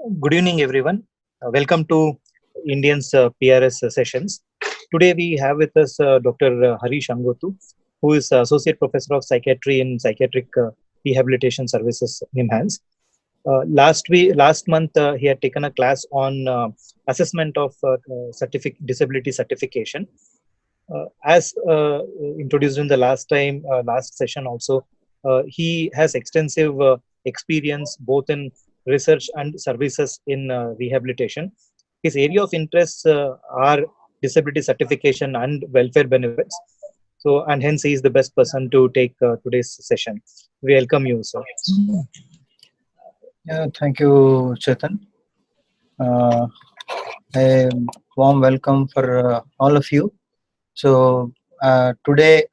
Good evening, everyone. Welcome to Indians PRS sessions. Today we have with us Dr. Hareesh Angothu, who is Associate Professor of Psychiatry in Psychiatric Rehabilitation Services, NIMHANS. Last month, he had taken a class on assessment of disability certification. As introduced in the last session also, he has extensive experience both in research and services in rehabilitation. His area of interests are disability certification and welfare benefits. So, and hence he is the best person to take today's session. We welcome you, sir. Yeah, thank you, Chetan. A warm welcome for all of you. So today,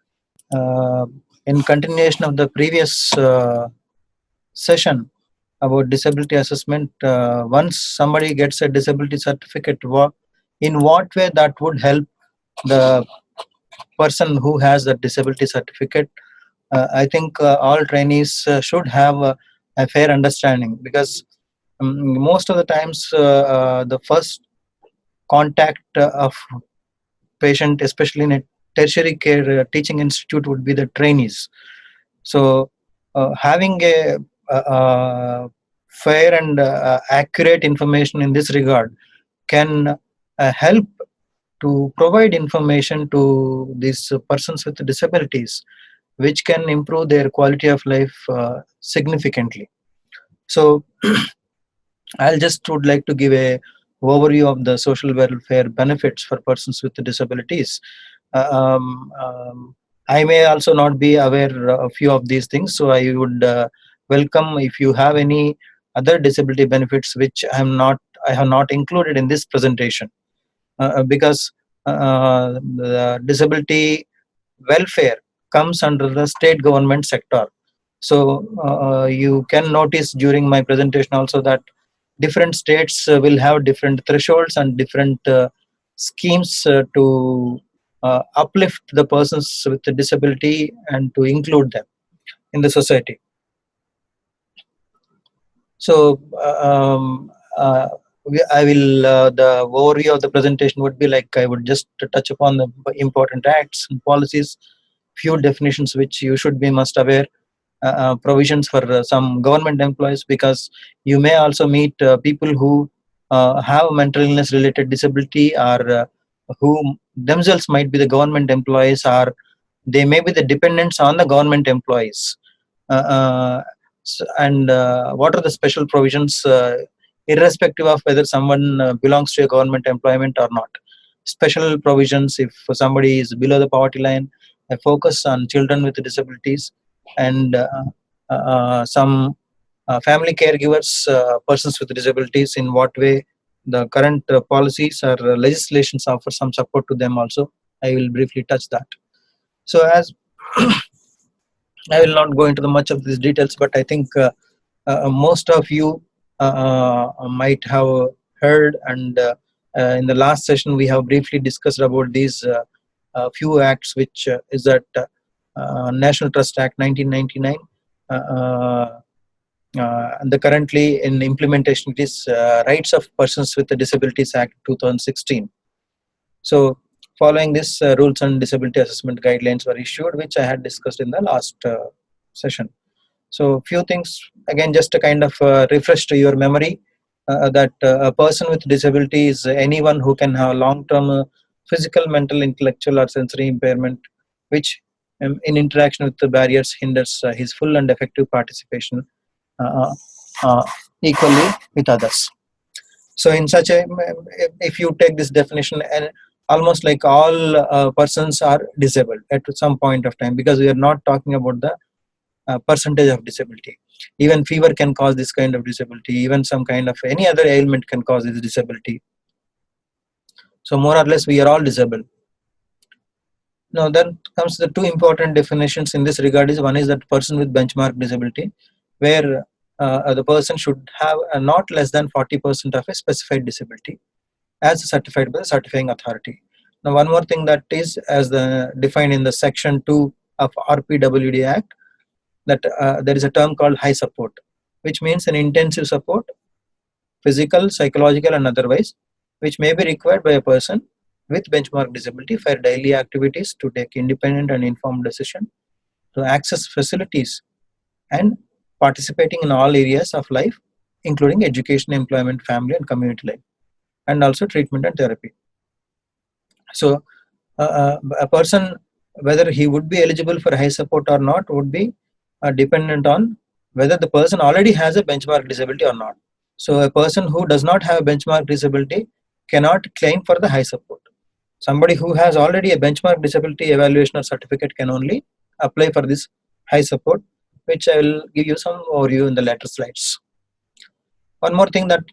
in continuation of the previous session about disability assessment, once somebody gets a disability certificate, in what way that would help the person who has the disability certificate? I think all trainees should have a fair understanding, because most of the times the first contact of patient, especially in a tertiary care teaching institute, would be the trainees. So having a fair and accurate information in this regard can help to provide information to these persons with disabilities, which can improve their quality of life significantly. So I'll just would like to give a overview of the social welfare benefits for persons with disabilities. Uh, um, um, I may also not be aware of a few of these things, so I would welcome if you have any other disability benefits which I have not included in this presentation, because the disability welfare comes under the state government sector. So you can notice during my presentation also that different states will have different thresholds and different schemes to uplift the persons with the disability and to include them in the society. So I will the overview of the presentation would be like, I would just touch upon the important acts and policies, few definitions which you should be must aware, provisions for some government employees, because you may also meet people who have mental illness related disability, or who themselves might be the government employees, or they may be the dependents on the government employees. And what are the special provisions, irrespective of whether someone belongs to a government employment or not? Special provisions if somebody is below the poverty line, a focus on children with disabilities, and some family caregivers, persons with disabilities, in what way the current policies or legislations offer some support to them also. I will briefly touch that. So as I will not go into the much of these details, but I think most of you might have heard, and in the last session we have briefly discussed about these few acts, which is that National Trust Act 1999, and the currently in implementation it is Rights of Persons with Disabilities Act 2016. So following this, rules and disability assessment guidelines were issued, which I had discussed in the last session. So few things, again, just a kind of refresh to your memory, that a person with disability is anyone who can have long-term physical, mental, intellectual or sensory impairment, which in interaction with the barriers hinders his full and effective participation equally with others. So in such a, if you take this definition, and almost like all persons are disabled at some point of time, because we are not talking about the percentage of disability. Even fever can cause this kind of disability, even some kind of any other ailment can cause this disability. So more or less we are all disabled. Now then comes the two important definitions in this regard. Is one is that person with benchmark disability, where the person should have not less than 40% of a specified disability as certified by the certifying authority. Now one more thing that is as defined in the section 2 of RPWD Act, that there is a term called high support, which means an intensive support physical, psychological, and otherwise, which may be required by a person with benchmark disability for daily activities, to take independent and informed decision, to access facilities, and participating in all areas of life, including education, employment, family, and community life, and also treatment and therapy. So, a person, whether he would be eligible for high support or not, would be dependent on whether the person already has a benchmark disability or not. So, a person who does not have a benchmark disability cannot claim for the high support. Somebody who has already a benchmark disability evaluation or certificate can only apply for this high support, which I will give you some overview in the later slides. One more thing that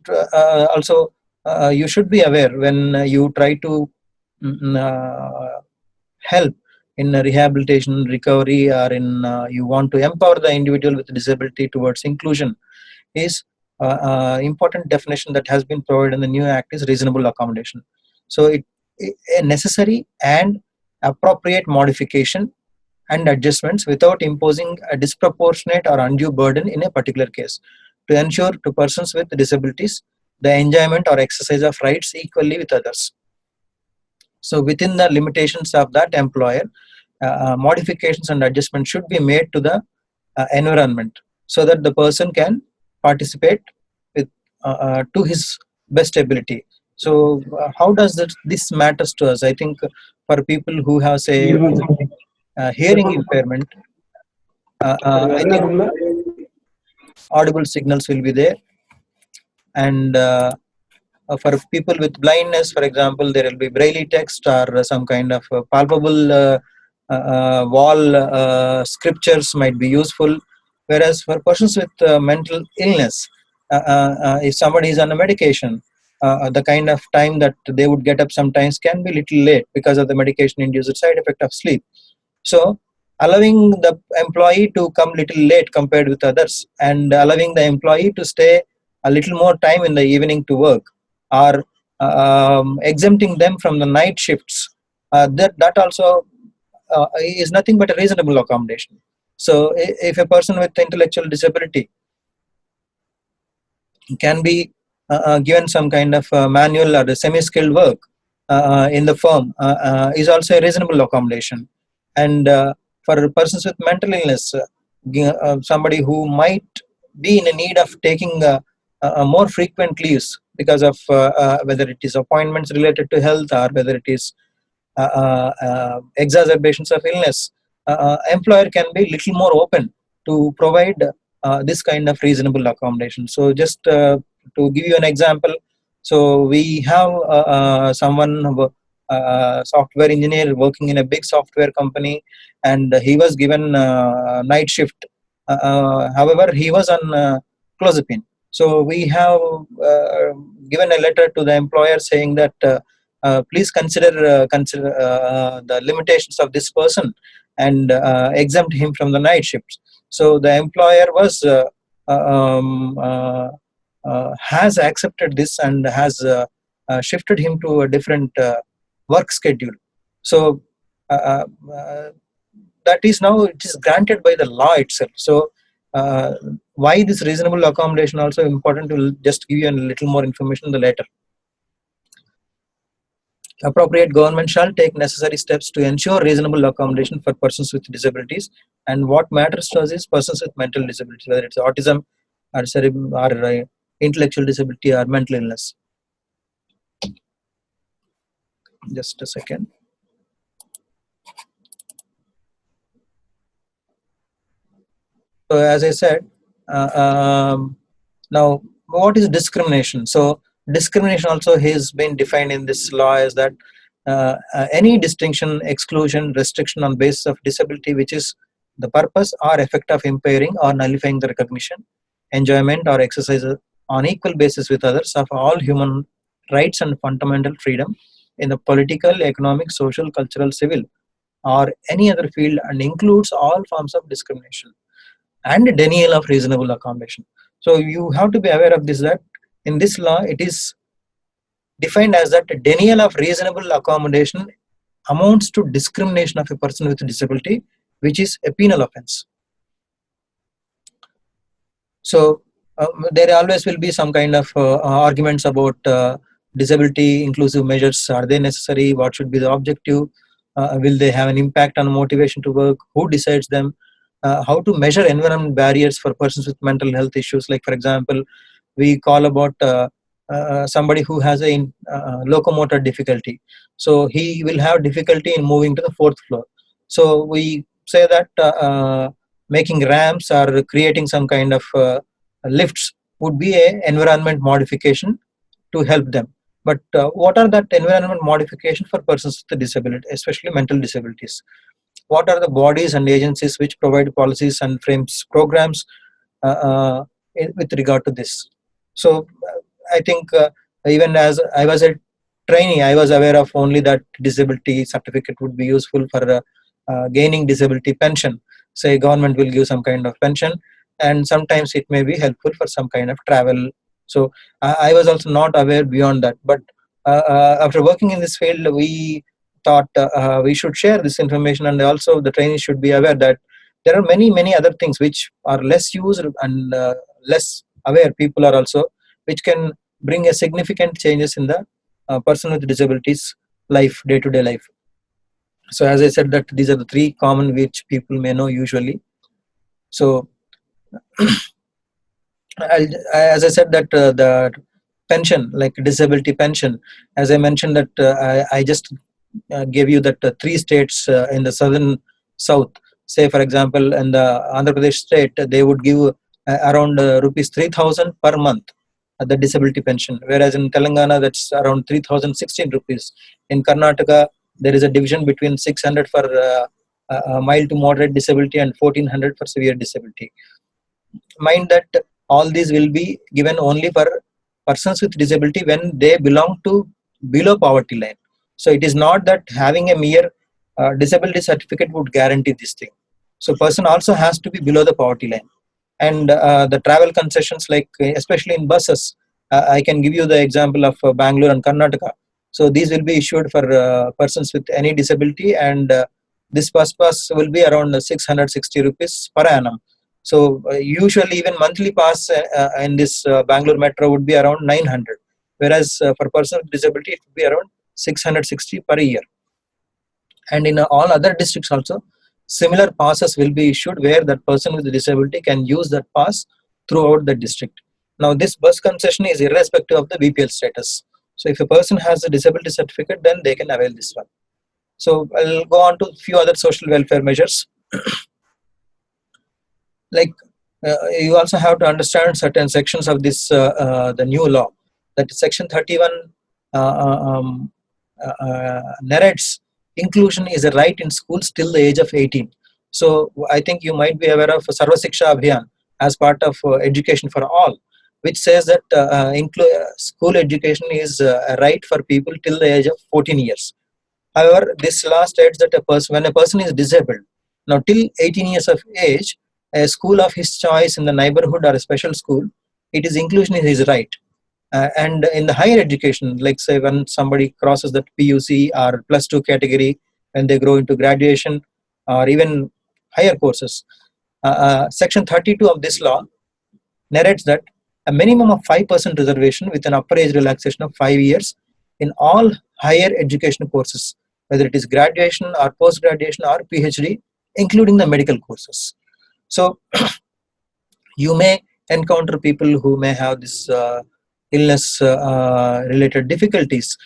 also you should be aware when you try to help in rehabilitation, recovery, or in you want to empower the individual with disability towards inclusion, is important definition that has been provided in the new act is reasonable accommodation. So a necessary and appropriate modification and adjustments without imposing a disproportionate or undue burden in a particular case, to ensure to persons with disabilities the enjoyment or exercise of rights equally with others. So within the limitations of that employer, modifications and adjustments should be made to the environment, so that the person can participate with to his best ability. So how does this matters to us? I think for people who have, say, hearing impairment, I think audible signals will be there, and for people with blindness, for example, there will be braille text or some kind of palpable wall scriptures might be useful. Whereas for persons with mental illness, if somebody is on a medication, the kind of time that they would get up sometimes can be little late because of the medication induced side effect of sleep. So allowing the employee to come little late compared with others, and allowing the employee to stay a little more time in the evening to work, or exempting them from the night shifts, that also is nothing but a reasonable accommodation. So if a person with intellectual disability can be given some kind of manual or semi-skilled work in the firm, is also a reasonable accommodation. And for persons with mental illness, somebody who might be in a need of taking more frequent leaves because of whether it is appointments related to health, or whether it is exacerbations of illness, employer can be little more open to provide this kind of reasonable accommodation. So just to give you an example, so we have someone, software engineer working in a big software company, and he was given night shift. However, he was on clozapine. So we have given a letter to the employer saying that please consider the limitations of this person and exempt him from the night shifts. So the employer was has accepted this and has shifted him to a different work schedule. So that is now, it is granted by the law itself. So why this reasonable accommodation also important, to just give you a little more information later. Appropriate government shall take necessary steps to ensure reasonable accommodation for persons with disabilities. And what matters to us is persons with mental disabilities, whether it's autism or intellectual disability or mental illness. Just a second. So as I said, now what is discrimination? So discrimination also has been defined in this law as that any distinction, exclusion, restriction on basis of disability which is the purpose or effect of impairing or nullifying the recognition, enjoyment, or exercise on equal basis with others of all human rights and fundamental freedom in the political, economic, social, cultural, civil, or any other field, and includes all forms of discrimination and denial of reasonable accommodation. So you have to be aware of this, that in this law it is defined as that denial of reasonable accommodation amounts to discrimination of a person with disability, which is a penal offense. So there always will be some kind of arguments about disability inclusive measures. Are they necessary? What should be the objective? Will they have an impact on motivation to work? Who decides them? How to measure environment barriers for persons with mental health issues? Like, for example, we call about somebody who has a locomotor difficulty. So he will have difficulty in moving to the fourth floor. So we say that making ramps or creating some kind of lifts would be a environment modification to help them. But what are that environment modification for persons with disability, especially mental disabilities? What are the bodies and agencies which provide policies and frames programs with regard to this? So I think even as I was a trainee, I was aware of only that disability certificate would be useful for gaining disability pension. Say government will give some kind of pension, and sometimes it may be helpful for some kind of travel. So I was also not aware beyond that. But after working in this field, we thought we should share this information, and also the trainees should be aware that there are many other things which are less used and less aware people are also, which can bring a significant changes in the person with disabilities life, day-to-day life. So as I said, that these are the three common which people may know usually. So as I said that the pension, like disability pension, as I mentioned that I just gave you that three states in the southern south. Say for example, in the Andhra Pradesh state, they would give around rupees 3,000 per month the disability pension, whereas in Telangana that's around 3,016 rupees. In Karnataka, there is a division between 600 for mild to moderate disability and 1,400 for severe disability. Mind that all these will be given only for persons with disability when they belong to below poverty line. So it is not that having a mere disability certificate would guarantee this thing. So person also has to be below the poverty line. And the travel concessions, like especially in buses, I can give you the example of Bangalore and Karnataka. So these will be issued for persons with any disability, and this bus pass will be around 660 rupees per annum. So usually even monthly pass in this Bangalore metro would be around 900, whereas for person with disability it would be around 660 per year. And in all other districts also, similar passes will be issued where that person with disability can use that pass throughout the district. Now this bus concession is irrespective of the BPL status. So if a person has a disability certificate, then they can avail this one. So I'll go on to a few other social welfare measures. Like you also have to understand certain sections of this the new law, that section 31 narrates inclusion is a right in schools till the age of 18. So I think you might be aware of Sarva Shiksha Abhiyan as part of education for all, which says that school education is a right for people till the age of 14 years. However, this law states that when a person is disabled, now till 18 years of age, a school of his choice in the neighborhood or a special school, it is inclusion is his right. And in the higher education, like say when somebody crosses that PUC or +2 category, when they grow into graduation or even higher courses, section 32 of this law narrates that a minimum of 5% reservation with an upper age relaxation of 5 years in all higher education courses, whether it is graduation or post-graduation or PhD, including the medical courses. So you may encounter people who may have this illness related difficulties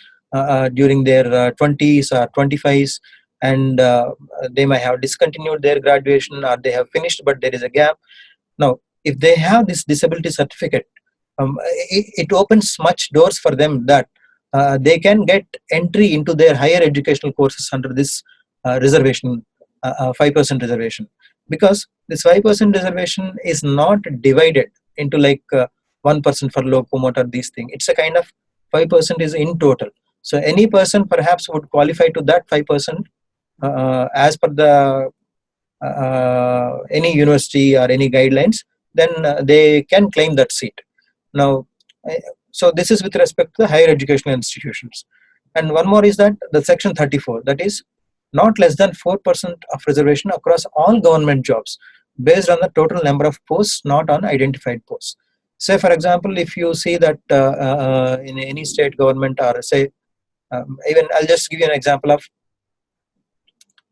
during their 20s or 25s, and they may have discontinued their graduation, or they have finished but there is a gap. Now if they have this disability certificate, it opens much doors for them that they can get entry into their higher educational courses under this reservation, 5% reservation, because this 5% reservation is not divided into like 1% for locomotor, these things. It's a kind of 5% is in total. So any person perhaps would qualify to that 5% as per the any university or any guidelines, then they can claim that seat. Now, so this is with respect to the higher educational institutions. And one more is that the section 34, that is not less than 4% of reservation across all government jobs based on the total number of posts, not on identified posts. Say for example, if you see that in any state government, or say even I'll just give you an example of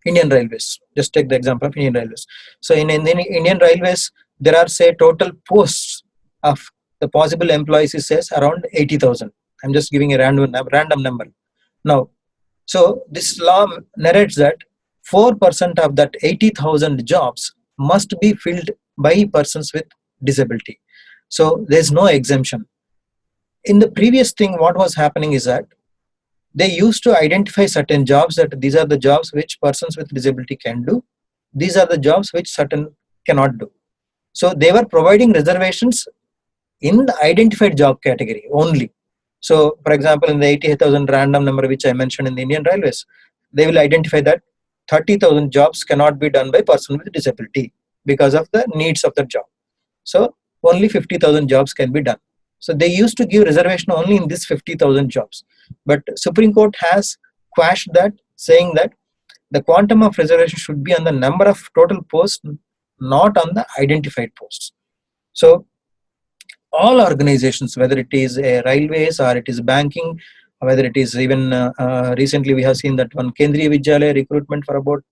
Indian Railways. Just take the example of Indian Railways. So in Indian Railways, there are say total posts of the possible employees is says around 80,000. I'm just giving a random number. Now, so this law narrates that 4% of that 80,000 jobs must be filled by persons with disability. So there's no exemption. In the previous thing, what was happening is that they used to identify certain jobs, that these are the jobs which persons with disability can do. These are the jobs which certain cannot do. So they were providing reservations in the identified job category only. So for example, in the 80,000 random number which I mentioned in the Indian Railways, they will identify that 30,000 jobs cannot be done by person with disability because of the needs of the job. So only 50,000 jobs can be done. So they used to give reservation only in this 50,000 jobs. But Supreme Court has quashed that, saying that the quantum of reservation should be on the number of total posts, not on the identified posts. So all organizations, whether it is railways or it is banking, whether it is even recently we have seen that one Kendriya Vidyalaya recruitment for about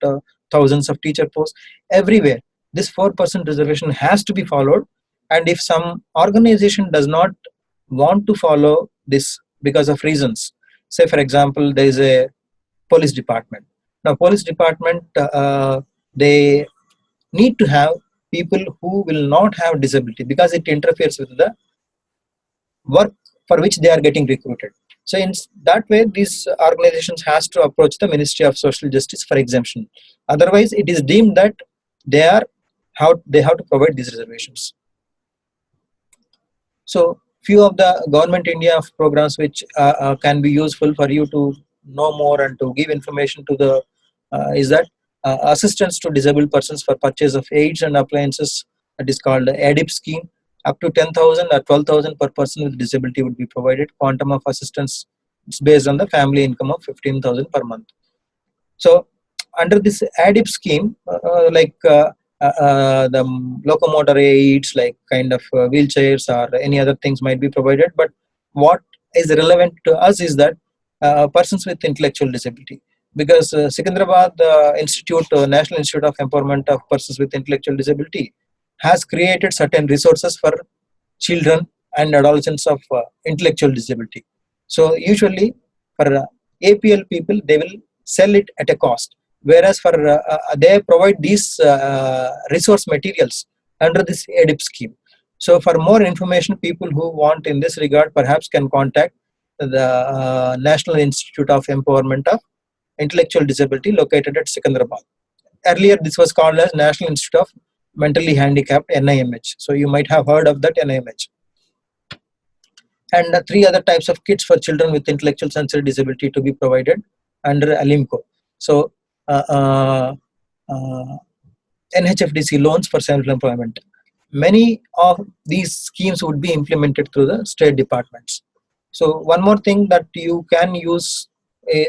thousands of teacher posts, everywhere this 4% reservation has to be followed. And if some organization does not want to follow this because of reasons, say for example there is a police department. Now police department, they need to have people who will not have disability because it interferes with the work for which they are getting recruited. So in that way, these organizations has to approach the Ministry of Social Justice for exemption. Otherwise, it is deemed that they have to provide these reservations. So few of the government India programs which can be useful for you to know more and to give information to the is that assistance to disabled persons for purchase of aids and appliances, that is called ADIP scheme. Up to 10,000 or 12,000 per person with disability would be provided. Quantum of assistance is based on the family income of 15,000 per month. So under this ADIP scheme, the locomotor aids, like kind of wheelchairs or any other things might be provided. But what is relevant to us is that persons with intellectual disability, because Secunderabad National Institute of Empowerment of Persons with Intellectual Disability has created certain resources for children and adolescents of intellectual disability. So usually for APL people, they will sell it at a cost, whereas for they provide these resource materials under this ADIP scheme. So for more information, people who want in this regard perhaps can contact the National Institute of Empowerment of Intellectual Disability located at Secunderabad. Earlier this was called as National Institute of Mentally Handicapped, NIMH. So you might have heard of that, NIMH. And three other types of kits for children with intellectual sensory disability to be provided under ALIMCO. So NHFDC loans for self-employment. Many of these schemes would be implemented through the state departments. So one more thing that you can use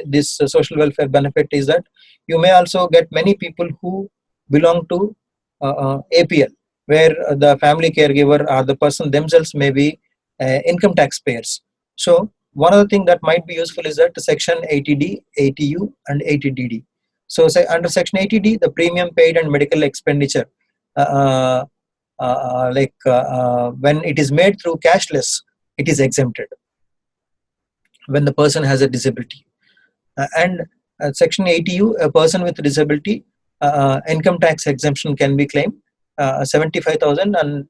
this social welfare benefit is that you may also get many people who belong to APL, where the family caregiver or the person themselves may be income taxpayers. So one other thing that might be useful is that section 80D, 80U and 80DD. So say under section 80D, the premium paid and medical expenditure, when it is made through cashless, it is exempted when the person has a disability. And section 80U, a person with disability, income tax exemption can be claimed 75,000 and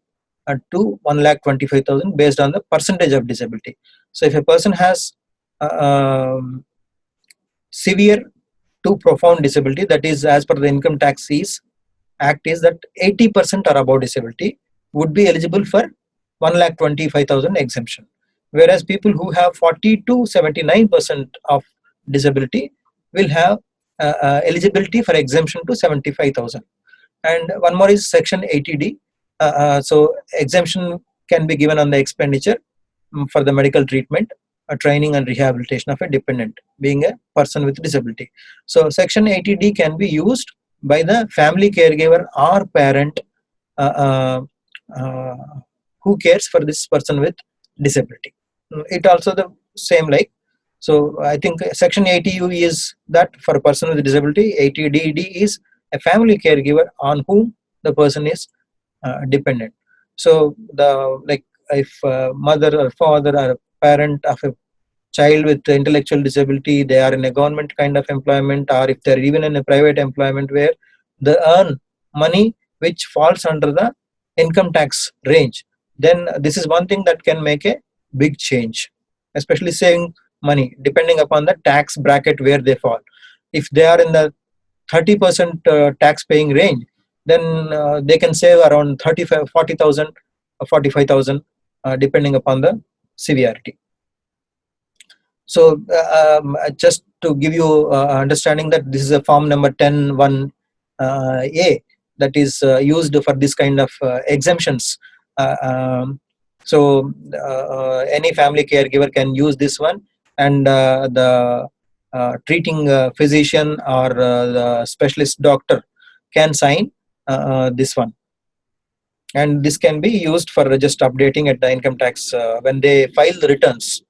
to 1,25,000 based on the percentage of disability. So if a person has severe to profound disability, that is as per the income tax act is that 80% or above disability would be eligible for 1,25,000 exemption, whereas people who have 40 to 79% of disability will have eligibility for exemption to 75,000. And one more is section 80D. So exemption can be given on the expenditure for the medical treatment, training and rehabilitation of a dependent being a person with disability. So section 80D can be used by the family caregiver or parent who cares for this person with disability. It also the same like, so I think section 80U is that for a person with disability. 80DD is a family caregiver on whom the person is dependent. So the, like, if mother or father or a parent of a child with intellectual disability, they are in a government kind of employment, or if they're even in a private employment where they earn money which falls under the income tax range, then this is one thing that can make a big change, especially saving money depending upon the tax bracket where they fall. If they are in the 30% tax paying range, then they can save around 35 40,000 or 45,000 depending upon the severity. So just to give you understanding that this is a form number 10(1)(a) that is used for this kind of exemptions. So any family caregiver can use this one, and the treating physician or the specialist doctor can sign this one, and this can be used for just updating at the income tax when they file the returns.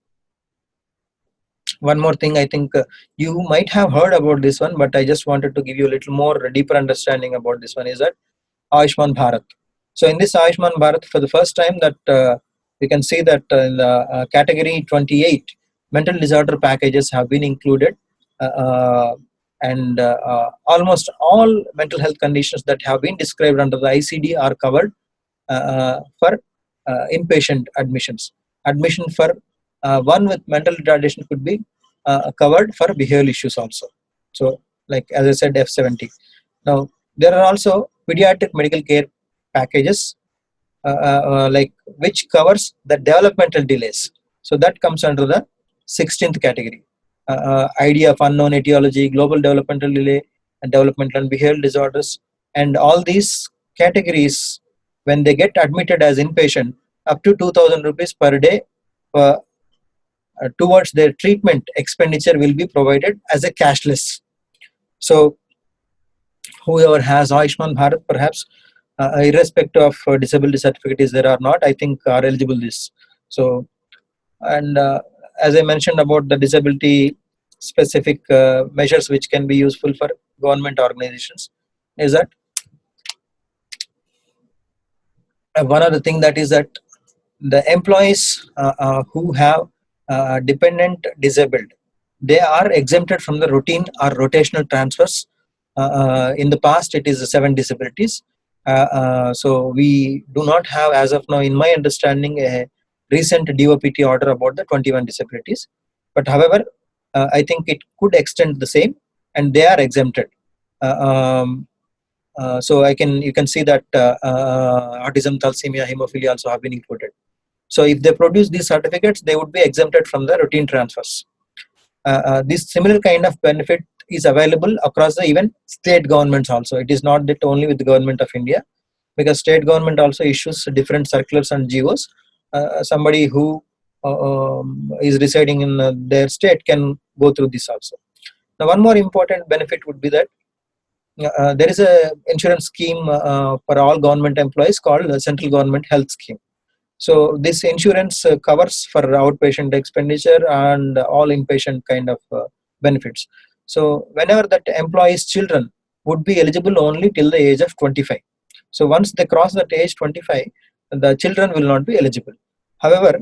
One more thing, I think you might have heard about this one, but I just wanted to give you a little more deeper understanding about this one, is that Ayushman Bharat. So in this Ayushman Bharat, for the first time, that we can see that in the category 28, mental disorder packages have been included, and almost all mental health conditions that have been described under the ICD are covered for inpatient admissions. Admission for one with mental retardation could be covered for behavioral issues also. So, like as I said, F70. Now, there are also pediatric medical care packages, like which covers the developmental delays. So that comes under the 16th category. Idea of unknown etiology, global developmental delay, and developmental and behavioral disorders, and all these categories, when they get admitted as inpatient, up to 2,000 rupees per day towards their treatment expenditure will be provided as a cashless. So whoever has Ayushman Bharat, perhaps irrespective of disability certificate is there or not, I think are eligible this. So, and as I mentioned about the disability specific measures which can be useful for government organizations, is that one of the thing that is that the employees who have dependent disabled, they are exempted from the routine or rotational transfers. In the past it is 7 disabilities, so we do not have as of now, in my understanding, a recent DOPT order about the 21 disabilities, but however I think it could extend the same, and they are exempted. So you can see that autism, thalassemia, hemophilia also have been included. So if they produce these certificates, they would be exempted from the routine transfers. This similar kind of benefit is available across the even state governments also. It is not that only with the government of India, because state government also issues different circulars and GOs. Somebody who is residing in their state can go through this also. Now, one more important benefit would be that there is a insurance scheme for all government employees called the Central Government Health Scheme. So this insurance covers for outpatient expenditure and all inpatient kind of benefits. So whenever that employee's children would be eligible only till the age of 25. So once they cross that age 25, the children will not be eligible. However,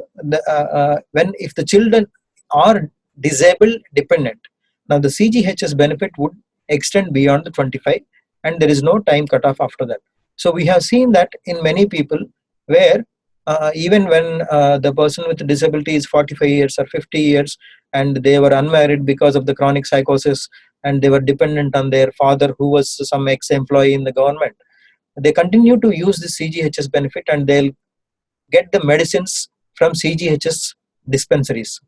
when if the children are disabled dependent, now the CGHS benefit would extend beyond the 25, and there is no time cutoff after that. So we have seen that in many people where even when the person with disability is 45 years or 50 years and they were unmarried because of the chronic psychosis, and they were dependent on their father who was some ex-employee in the government, they continue to use the CGHS benefit, and they'll get the medicines from CGHS dispensaries.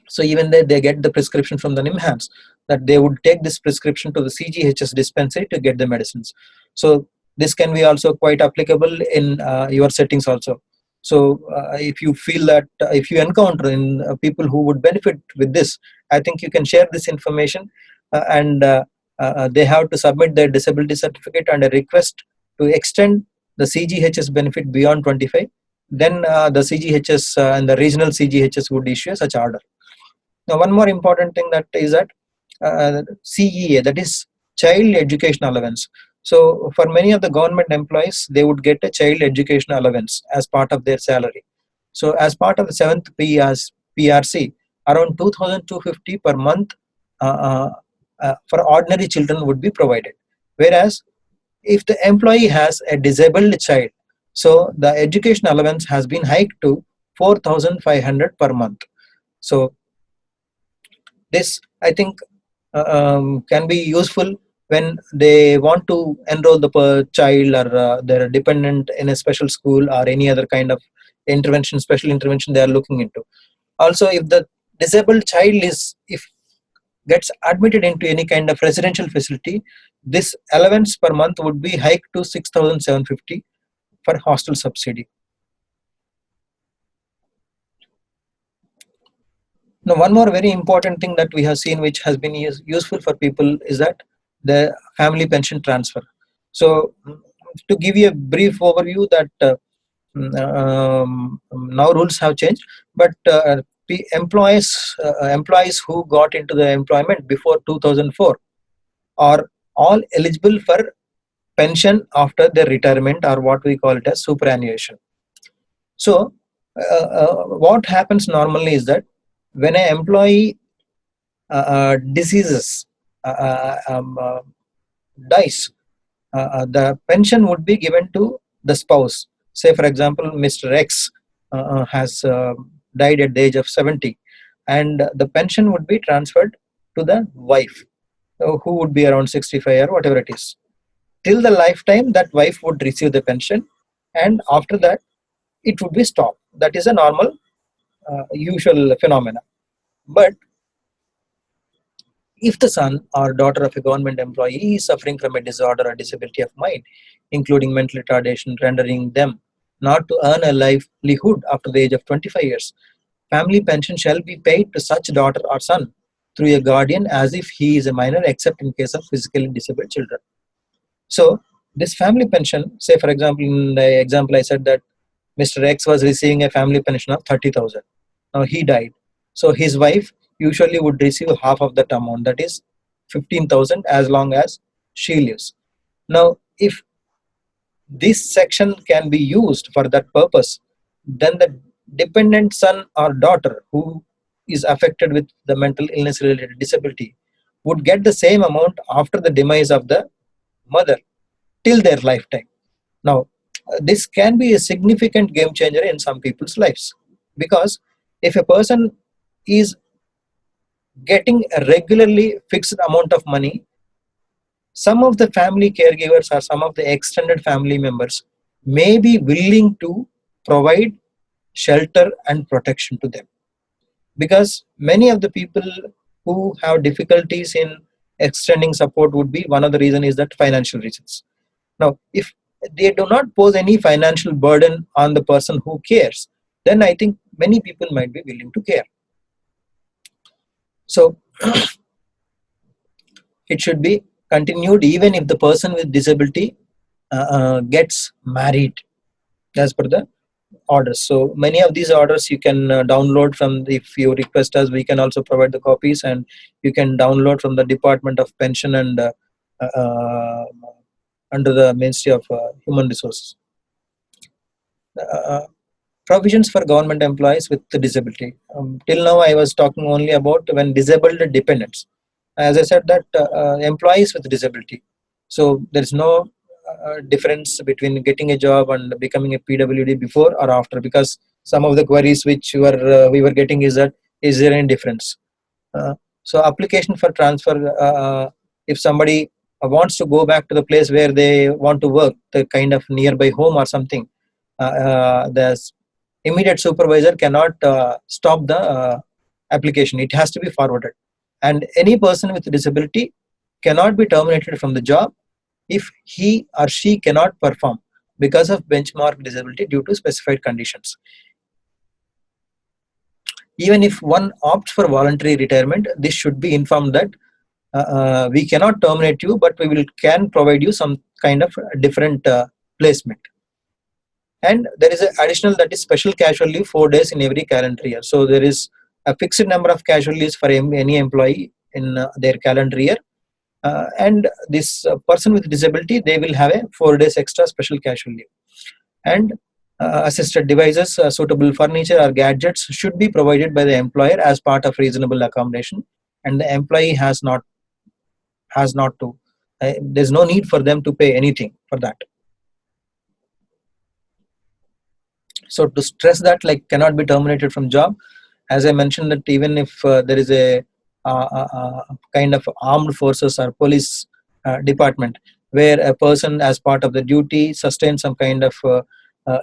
So even they get the prescription from the NIMHANS, that they would take this prescription to the CGHS dispensary to get the medicines. So this can be also quite applicable in your settings also. So if you feel that if you encounter in people who would benefit with this, I think you can share this information, and they have to submit their disability certificate and a request to extend the CGHS benefit beyond 25. then the CGHS and the regional CGHS would issue such order. Now, one more important thing that is that CEA, that is Child Education Allowance. So, for many of the government employees, they would get a child education allowance as part of their salary. So, as part of the 7th PRC, around 2,250 per month for ordinary children would be provided. Whereas, if the employee has a disabled child, so the education allowance has been hiked to 4,500 per month. So, this, I think, can be useful when they want to enroll the child or their dependent in a special school or any other kind of intervention, special intervention they are looking into. Also, if the disabled child if gets admitted into any kind of residential facility, this allowance per month would be hiked to 6,750 for hostel subsidy. Now, one more very important thing that we have seen which has been useful for people is that the family pension transfer. So, to give you a brief overview that now rules have changed, but employees who got into the employment before 2004 are all eligible for pension after their retirement, or what we call it as superannuation. So, what happens normally is that when an employee diseases, dies, the pension would be given to the spouse. Say, for example, Mr. X has died at the age of 70, and the pension would be transferred to the wife, who would be around 65 or whatever it is. Till the lifetime, that wife would receive the pension, and after that, it would be stopped. That is a normal, usual phenomena. But if the son or daughter of a government employee is suffering from a disorder or disability of mind, including mental retardation, rendering them not to earn a livelihood after the age of 25 years, family pension shall be paid to such daughter or son through a guardian as if he is a minor, except in case of physically disabled children. So, this family pension, say for example, in the example I said that Mr. X was receiving a family pension of 30,000. Now he died. So his wife usually would receive half of that amount, that is 15,000, as long as she lives. Now, if this section can be used for that purpose, then the dependent son or daughter who is affected with the mental illness related disability would get the same amount after the demise of the mother till their lifetime. Now, this can be a significant game changer in some people's lives, because if a person is getting a regularly fixed amount of money, some of the family caregivers or some of the extended family members may be willing to provide shelter and protection to them, because many of the people who have difficulties in extending support would be, one of the reason is that financial reasons. Now, if they do not pose any financial burden on the person who cares, then I think many people might be willing to care. So, it should be continued even if the person with disability gets married, as per the orders. So many of these orders you can download from, if you request us, we can also provide the copies, and you can download from the Department of Pension and under the Ministry of Human Resources. Provisions for government employees with disability. Till now I was talking only about when disabled dependents. As I said that employees with disability. So there is no difference between getting a job and becoming a PWD before or after, because some of the queries which we were getting is that, is there any difference? So application for transfer, if somebody wants to go back to the place where they want to work, the kind of nearby home or something, the immediate supervisor cannot stop the application. It has to be forwarded, and any person with disability cannot be terminated from the job if he or she cannot perform because of benchmark disability due to specified conditions. Even if one opts for voluntary retirement, this should be informed that we cannot terminate you, but we can provide you some kind of different placement. And there is an additional, that is special casual leave, 4 days in every calendar year. So there is a fixed number of casual leaves for any employee in their calendar year. And this person with disability, they will have a 4 days extra special casual leave. And assisted devices, suitable furniture or gadgets should be provided by the employer as part of reasonable accommodation, and the employee has not to, there's no need for them to pay anything for that. So to stress that, like, cannot be terminated from job, as I mentioned, that even if there is a kind of armed forces or police department where a person as part of the duty sustains some kind of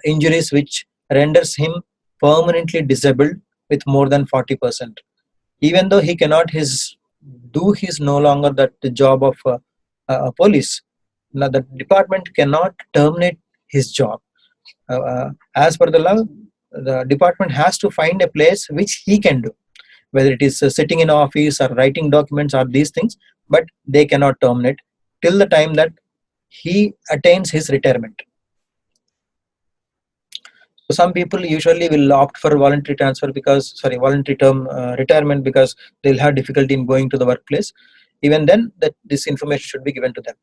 injuries which renders him permanently disabled with more than 40%, even though he cannot do his no longer that the job of police, now the department cannot terminate his job. As per the law, the department has to find a place which he can do, whether it is sitting in office or writing documents or these things, but they cannot terminate till the time that he attains his retirement. So some people usually will opt for voluntary transfer voluntary term retirement, because they'll have difficulty in going to the workplace. Even then, that this information should be given to them.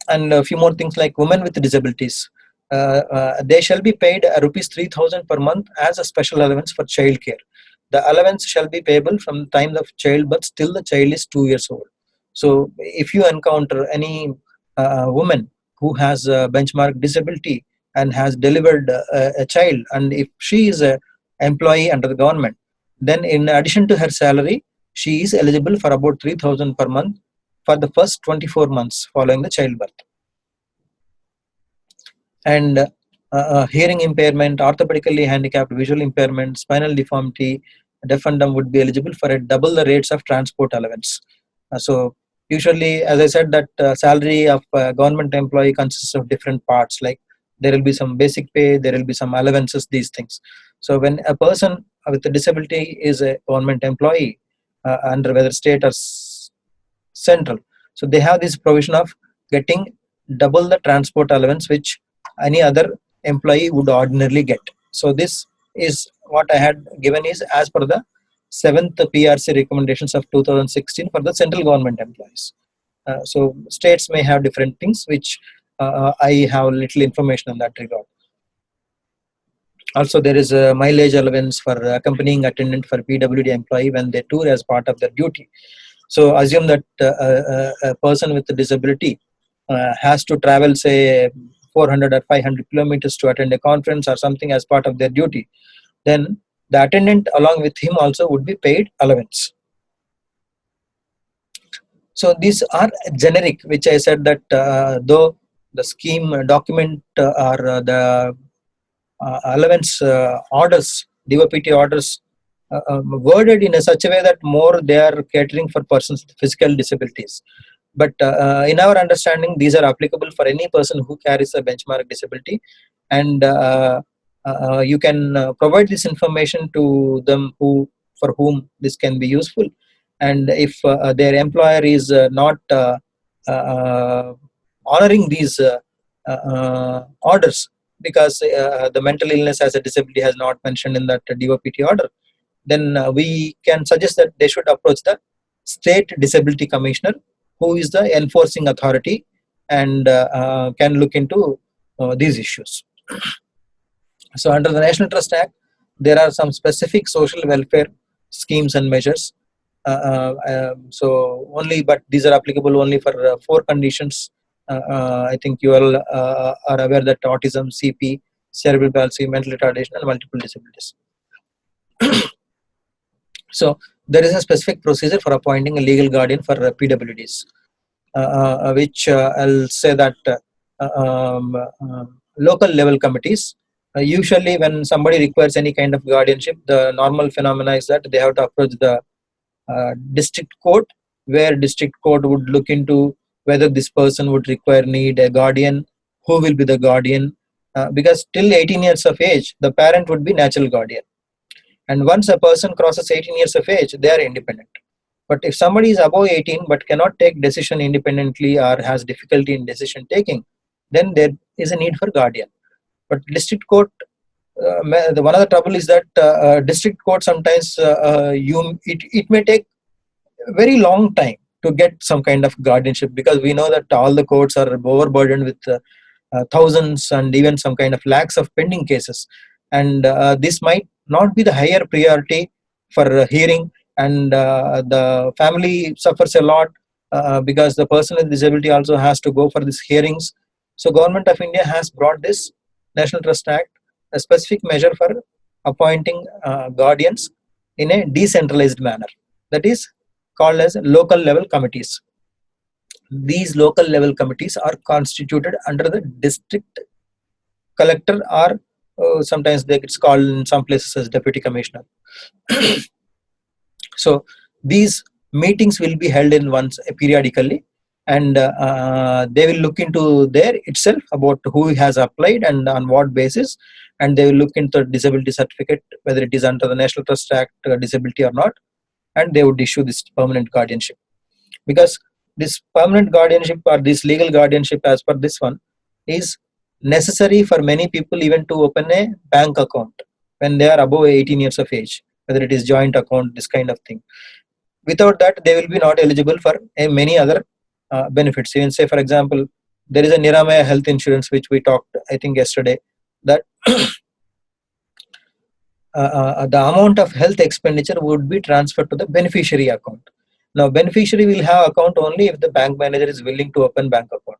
And a few more things, like women with disabilities, they shall be paid rupees 3,000 per month as a special allowance for child care. The allowance shall be payable from the time of childbirth till the child is 2 years old. So if you encounter any woman who has a benchmark disability and has delivered a child, and if she is an employee under the government, then in addition to her salary, she is eligible for about 3,000 per month for the first 24 months following the childbirth. And hearing impairment, orthopedically handicapped, visual impairment, spinal deformity, deaf and dumb would be eligible for double the rates of transport allowance. So usually, as I said, that salary of a government employee consists of different parts, like there will be some basic pay, there will be some allowances, these things. So when a person with a disability is a government employee, under whether state or central, so they have this provision of getting double the transport allowance which any other employee would ordinarily get. So this is what I had given is as per the 7th PRC recommendations of 2016 for the central government employees. So states may have different things, which I have little information on that regard. Also, there is a mileage allowance for accompanying attendant for PWD employee when they tour as part of their duty. So assume that a person with a disability has to travel, say, 400 or 500 kilometers to attend a conference or something as part of their duty, then the attendant along with him also would be paid allowance. So these are generic, which I said that though the scheme document or the allowance orders, DOPT orders, worded in such a way that more they are catering for persons with physical disabilities. But in our understanding, these are applicable for any person who carries a benchmark disability, and you can provide this information to them for whom this can be useful. And if their employer is not honoring these orders, because the mental illness as a disability has not mentioned in that DOPT order, then we can suggest that they should approach the State Disability Commissioner, who is the enforcing authority and can look into these issues. So under the National Trust Act, there are some specific social welfare schemes and measures. So only, but these are applicable only for 4 conditions. I think you all are aware that autism, CP, cerebral palsy, mental retardation, and multiple disabilities. So there is a specific procedure for appointing a legal guardian for PWDs, which I'll say that local level committees, usually when somebody requires any kind of guardianship, the normal phenomena is that they have to approach the district court, where district court would look into whether this person would need a guardian, who will be the guardian, because till 18 years of age, the parent would be natural guardian. And once a person crosses 18 years of age, they are independent. But if somebody is above 18 but cannot take decision independently or has difficulty in decision taking, then there is a need for guardian. But district court, one of the trouble is that district court sometimes it may take a very long time to get some kind of guardianship, because we know that all the courts are overburdened with thousands and even some kind of lakhs of pending cases, and this might not be the higher priority for hearing, and the family suffers a lot because the person with disability also has to go for these hearings. So Government of India has brought this National Trust Act, a specific measure for appointing guardians in a decentralized manner, that is called as local level committees. These local level committees are constituted under the district collector, or sometimes it's called in some places as deputy commissioner. So these meetings will be held in once periodically, and they will look into there itself about who has applied and on what basis, and they will look into disability certificate whether it is under the National Trust Act disability or not, and they would issue this permanent guardianship. Because this permanent guardianship or this legal guardianship as per this one is necessary for many people even to open a bank account when they are above 18 years of age, whether it is joint account, this kind of thing. Without that, they will be not eligible for many other benefits. Even say, for example, there is a Niramaya health insurance which we talked, I think, yesterday, that the amount of health expenditure would be transferred to the beneficiary account. Now, beneficiary will have account only if the bank manager is willing to open bank account.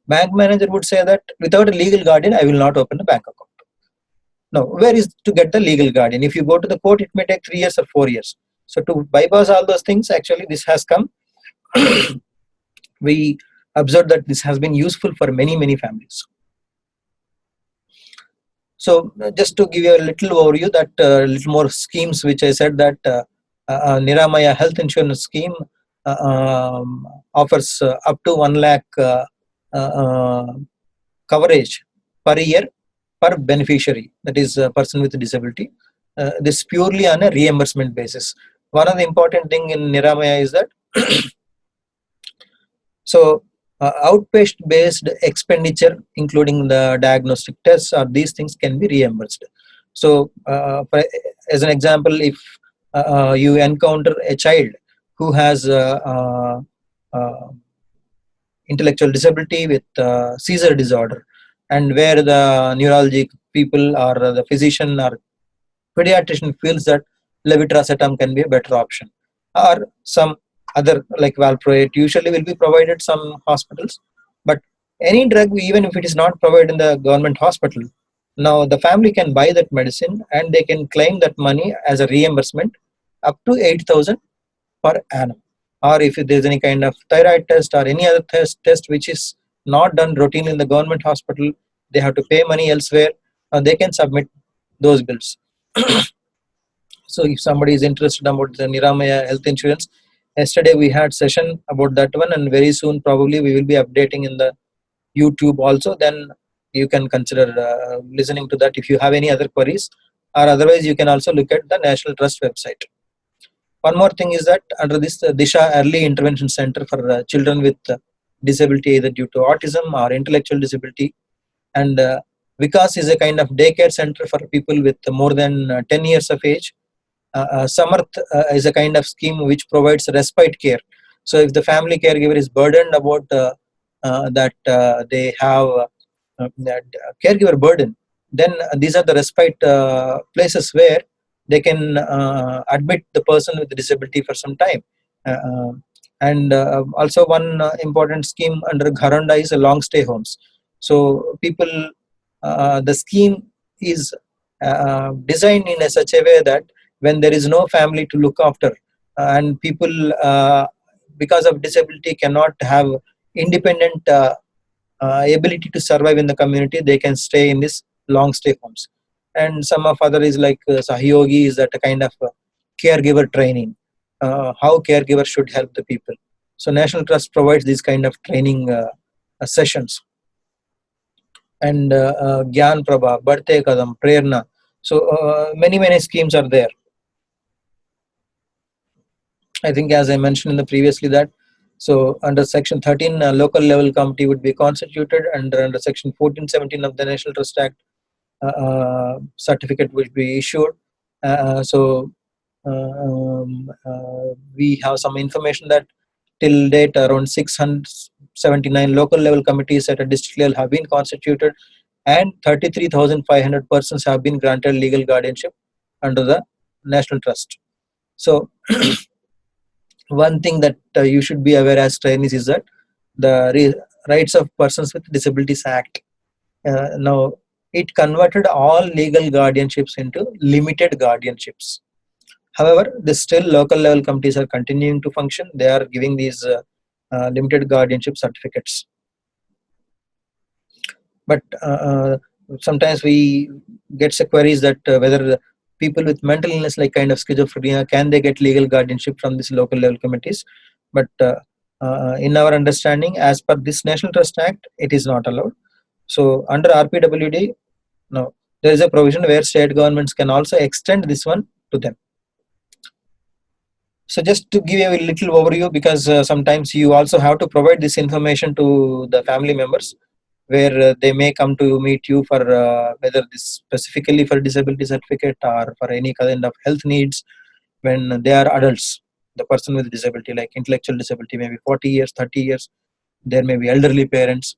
Bank manager would say that without a legal guardian, I will not open a bank account. Now, where is to get the legal guardian? If you go to the court, it may take 3 years or 4 years. So to bypass all those things, actually this has come. We observed that this has been useful for many, many families. So just to give you a little overview, that little more schemes which I said, that Niramaya health insurance scheme offers up to 1 lakh coverage per year per beneficiary, that is a person with a disability. This purely on a reimbursement basis. One of the important thing in Niramaya is that so outpatient based expenditure, including the diagnostic tests or these things, can be reimbursed. So as an example, if you encounter a child who has intellectual disability with seizure disorder, and where the neurologic people or the physician or pediatrician feels that levetiracetam can be a better option, or some other like valproate usually will be provided some hospitals, but any drug, even if it is not provided in the government hospital, now the family can buy that medicine and they can claim that money as a reimbursement up to 8,000 per annum. Or if there is any kind of thyroid test or any other test which is not done routinely in the government hospital, they have to pay money elsewhere, and they can submit those bills. So if somebody is interested about the Niramaya health insurance, yesterday we had session about that one, and very soon probably we will be updating in the YouTube also. Then you can consider listening to that if you have any other queries, or otherwise you can also look at the National Trust website. One more thing is that under this Disha Early Intervention Center for children with disability either due to autism or intellectual disability, and Vikas is a kind of daycare center for people with more than 10 years of age. Samarth is a kind of scheme which provides respite care. So if the family caregiver is burdened about that they have that caregiver burden, then these are the respite places where they can admit the person with the disability for some time. And also one important scheme under Gharanda is a long stay homes. So people, the scheme is designed in such a way that when there is no family to look after, and people because of disability cannot have independent ability to survive in the community, they can stay in this long stay homes. And some of other is like Sahayogi, is that a kind of caregiver training, how caregiver should help the people. So National Trust provides these kind of training sessions. And Gyan Prabha, Badhte Kadam, Prerna. So many schemes are there. I think as I mentioned in the previously that, so under section 13 local level committee would be constituted, and under section 14-17 of the National Trust Act certificate will be issued. So we have some information that till date around 679 local level committees at a district level have been constituted, and 33,500 persons have been granted legal guardianship under the National Trust. So one thing that you should be aware as trainees is that the Rights of Persons with Disabilities Act, now it converted all legal guardianships into limited guardianships. However, the still local level committees are continuing to function. They are giving these limited guardianship certificates. But sometimes we get queries that whether people with mental illness like kind of schizophrenia, can they get legal guardianship from these local level committees? But in our understanding, as per this National Trust Act, it is not allowed. So under RPWD, no, there is a provision where state governments can also extend this one to them. So just to give you a little overview, because sometimes you also have to provide this information to the family members, where they may come to meet you for whether this specifically for disability certificate or for any kind of health needs when they are adults. The person with disability like intellectual disability may be 40 years, 30 years. There may be elderly parents,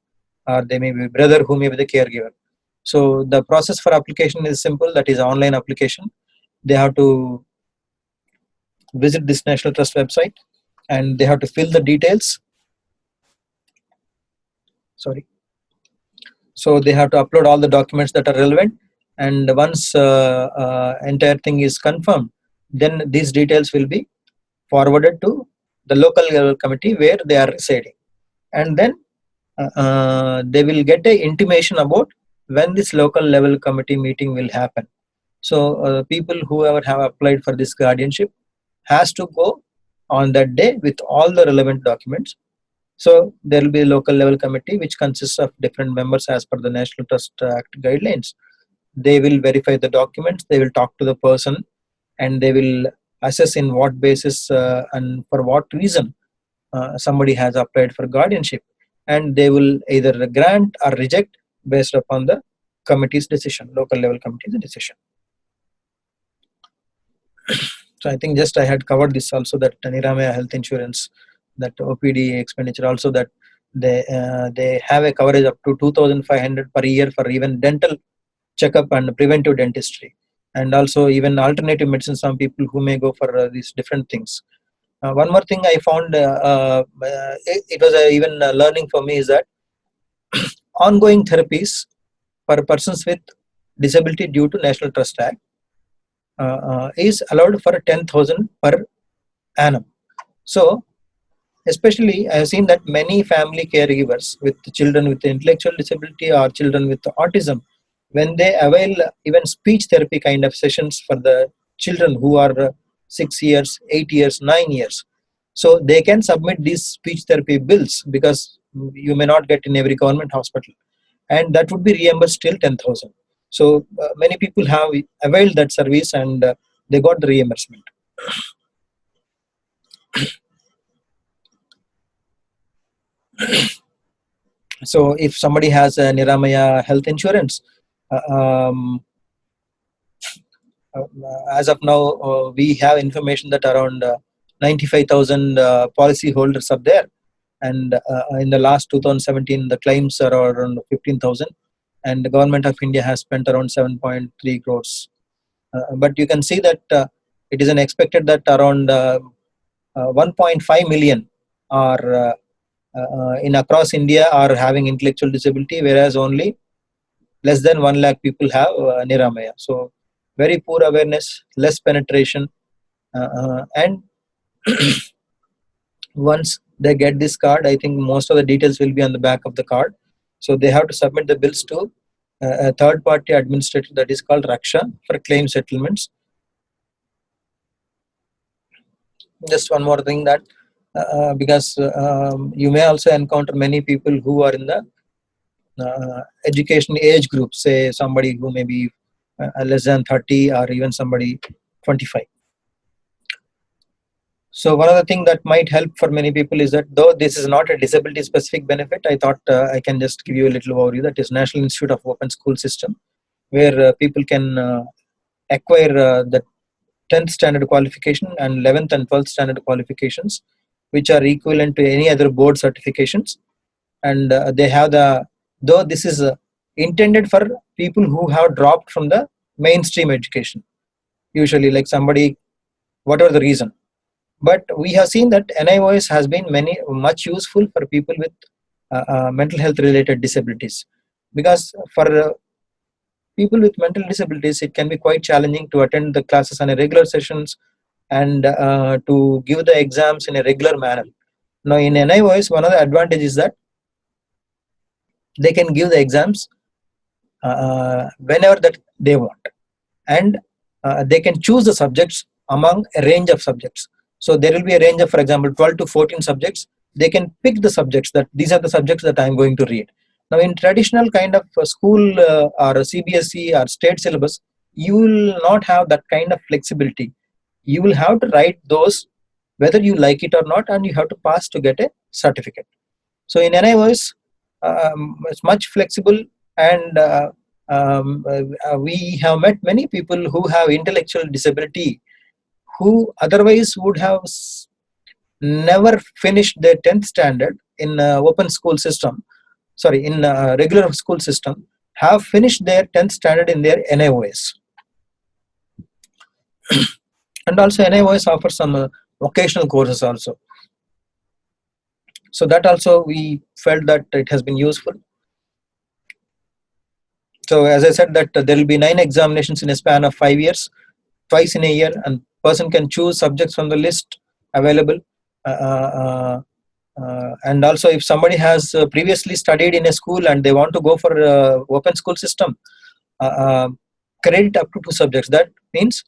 or they may be brother who may be the caregiver. So the process for application is simple. That is online application. They have to visit this National Trust website and they have to fill the details. Sorry. So they have to upload all the documents that are relevant, and once entire thing is confirmed, then these details will be forwarded to the local level committee where they are residing, and then they will get a intimation about when this local level committee meeting will happen. So people whoever have applied for this guardianship has to go on that day with all the relevant documents. So there will be a local level committee which consists of different members as per the National Trust Act guidelines. They will verify the documents, they will talk to the person, and they will assess in what basis and for what reason somebody has applied for guardianship, and they will either grant or reject based upon the committee's decision, local level committee's decision. So I think just I had covered this also, that Niramaya health insurance, that OPD expenditure, also that they have a coverage up to 2,500 per year for even dental checkup and preventive dentistry, and also even alternative medicine. Some people who may go for these different things. One more thing I found, it was even learning for me, is that ongoing therapies for persons with disability due to National Trust Act is allowed for 10,000 per annum. So especially I have seen that many family caregivers with children with intellectual disability or children with autism, when they avail even speech therapy kind of sessions for the children who are 6 years, 8 years, 9 years, so they can submit these speech therapy bills, because you may not get in every government hospital, and that would be reimbursed till 10,000. So many people have availed that service, and they got the reimbursement. So if somebody has a Niramaya health insurance, as of now, we have information that around 95,000 policy holders are there, and in the last 2017 the claims are around 15,000, and the government of India has spent around 7.3 crores. But you can see that it is expected that around 1.5 million are in across India are having intellectual disability, whereas only less than 1 lakh people have Niramaya. So very poor awareness, less penetration, and once they get this card, I think most of the details will be on the back of the card. So they have to submit the bills to a third party administrator, that is called Raksha, for claim settlements. Just one more thing, that because you may also encounter many people who are in the education age group, say somebody who may be less than 30 or even somebody 25. So one other thing that might help for many people is that, though this is not a disability specific benefit, I thought I can just give you a little overview. That is National Institute of Open School System. where people can acquire the 10th standard qualification and 11th and 12th standard qualifications, which are equivalent to any other board certifications. And they have though this is intended for people who have dropped from the mainstream education, usually like somebody, whatever the reason. But we have seen that NIOS has been much useful for people with mental health related disabilities, because for people with mental disabilities it can be quite challenging to attend the classes on a regular sessions and to give the exams in a regular manner. Now in NIOS, one of the advantages is that they can give the exams whenever that they want, and they can choose the subjects among a range of subjects. So there will be a range of, for example, 12 to 14 subjects. They can pick the subjects that these are the subjects that I'm going to read. Now in traditional kind of school or CBSE or state syllabus, you will not have that kind of flexibility. You will have to write those whether you like it or not, and you have to pass to get a certificate. So in NIOS, it's much flexible, and we have met many people who have intellectual disability who otherwise would have never finished their 10th standard in open school system, sorry, in regular school system, have finished their 10th standard in their NIOS. And also NIOS offers some vocational courses also. So that also we felt that it has been useful. So as I said that there will be 9 examinations in a span of 5 years, twice in a year, and person can choose subjects from the list available. And also if somebody has previously studied in a school and they want to go for open school system, credit up to 2 subjects. That means,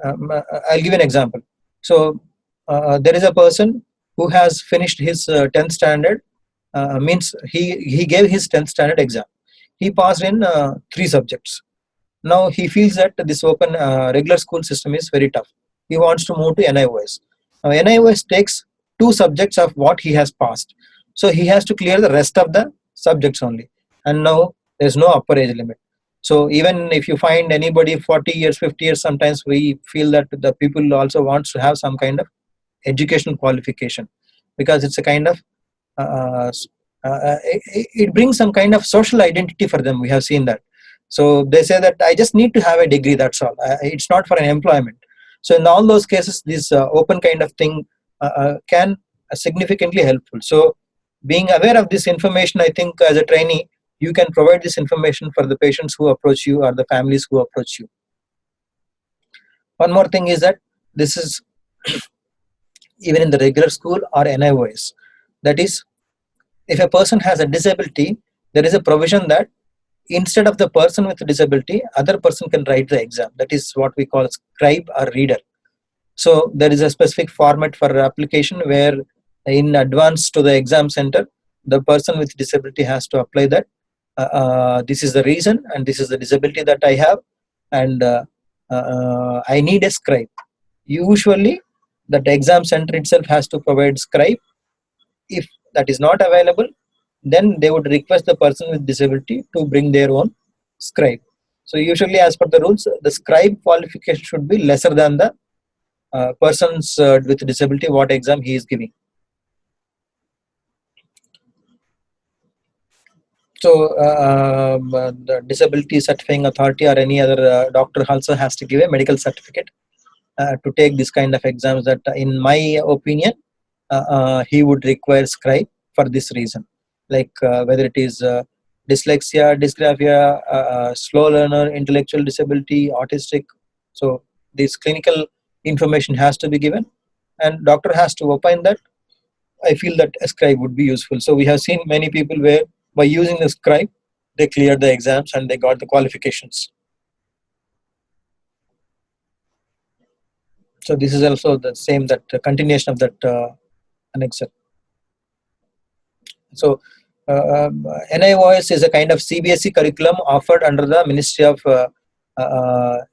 I'll give an example. So there is a person who has finished his 10th standard, means he gave his 10th standard exam. He passed in 3 subjects. Now he feels that this open regular school system is very tough. He wants to move to NIOS. Now NIOS takes 2 subjects of what he has passed. So he has to clear the rest of the subjects only. And now there's no upper age limit. So even if you find anybody 40 years, 50 years, sometimes we feel that the people also wants to have some kind of educational qualification, because it's a kind of it brings some kind of social identity for them. We have seen that. So they say that I just need to have a degree, that's all. It's not for an employment. So in all those cases, this open kind of thing can significantly helpful. So being aware of this information, I think as a trainee, you can provide this information for the patients who approach you or the families who approach you. One more thing is that this is even in the regular school or NIOS. That is, if a person has a disability, there is a provision that instead of the person with disability, other person can write the exam. That is what we call scribe or reader. So there is a specific format for application where in advance to the exam center, the person with disability has to apply that this is the reason and this is the disability that I have, and I need a scribe. Usually that exam center itself has to provide scribe. If that is not available, then they would request the person with disability to bring their own scribe. So usually as per the rules, the scribe qualification should be lesser than the persons with disability what exam he is giving. So the disability certifying authority or any other doctor also has to give a medical certificate to take this kind of exams. That in my opinion, he would require scribe for this reason, like whether it is dyslexia, dysgraphia, slow learner, intellectual disability, autistic. So this clinical information has to be given, and doctor has to opine that I feel that a scribe would be useful. So we have seen many people where by using the scribe, they cleared the exams and they got the qualifications. So this is also the same, that continuation of that annexure. So NIOS is a kind of CBSE curriculum offered under the Ministry of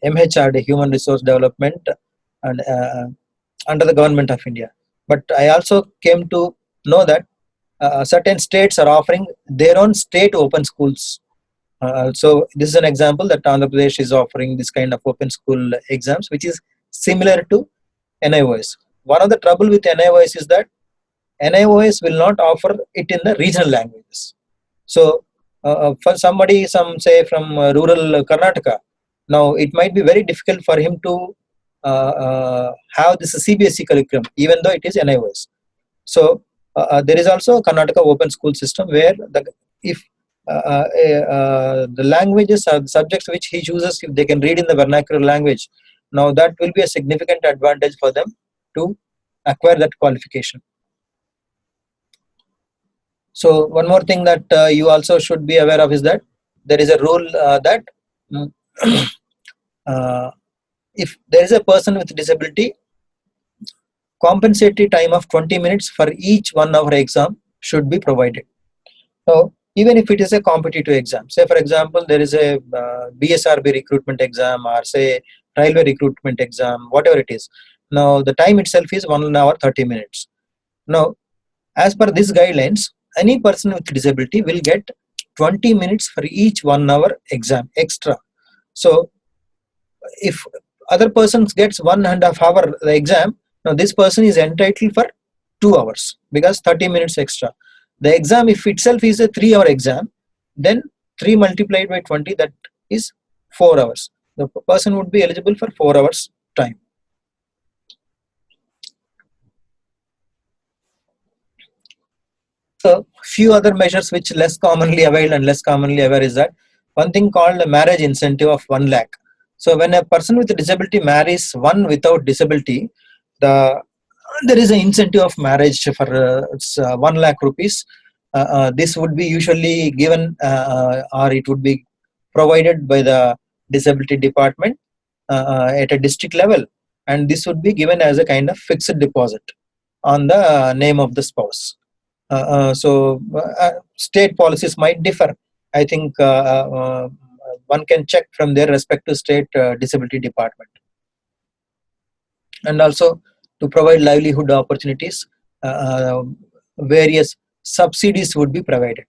MHRD, Human Resource Development, and under the Government of India. But I also came to know that certain states are offering their own state open schools. So this is an example that Andhra Pradesh is offering this kind of open school exams, which is similar to NIOS. One of the trouble with NIOS is that NIOS will not offer it in the regional languages. So for somebody, some say from rural Karnataka, now it might be very difficult for him to have this CBSE curriculum, even though it is NIOS. So there is also a Karnataka open school system where if the languages or the subjects which he chooses, if they can read in the vernacular language, now that will be a significant advantage for them to acquire that qualification. So one more thing that you also should be aware of is that there is a rule that if there is a person with disability, compensatory time of 20 minutes for each 1 hour exam should be provided. So even if it is a competitive exam, say for example there is a BSRB recruitment exam or say railway recruitment exam, whatever it is. Now the time itself is 1 hour 30 minutes. Now as per these guidelines, any person with disability will get 20 minutes for each 1 hour exam extra. So if other person gets 1.5 hour the exam, now this person is entitled for 2 hours because 30 minutes extra. The exam, if itself is a 3 hour exam, then 3 multiplied by 20, that is 4 hours. The person would be eligible for 4 hours time. So few other measures which less commonly availed and less commonly aware is that one thing called a marriage incentive of 1 lakh. So when a person with a disability marries one without disability, there is an incentive of marriage for 1 lakh rupees. This would be usually given or it would be provided by the disability department at a district level, and this would be given as a kind of fixed deposit on the name of the spouse. So state policies might differ. I think one can check from their respective state disability department. And also to provide livelihood opportunities, various subsidies would be provided.